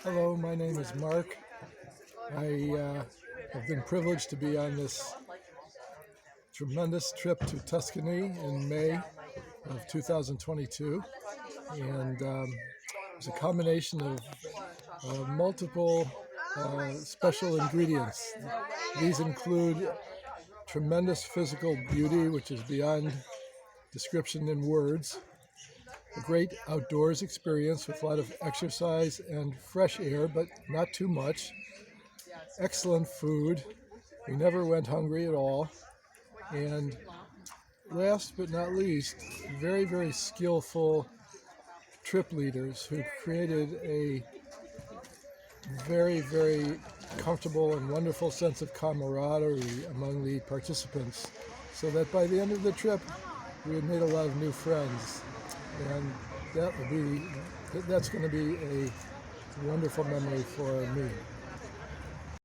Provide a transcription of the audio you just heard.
Hello, my name is Mark. I have been privileged to be on this tremendous trip to Tuscany in May of 2022, and it's a combination of multiple special ingredients. These include tremendous physical beauty, which is beyond description in words, a great outdoors experience with a lot of exercise and fresh air, but not too much, excellent food. We never went hungry at all. And last but not least, very, very skillful trip leaders who created a very, very comfortable and wonderful sense of camaraderie among the participants, so that by the end of the trip, we had made a lot of new friends. And that's going to be a wonderful memory for me.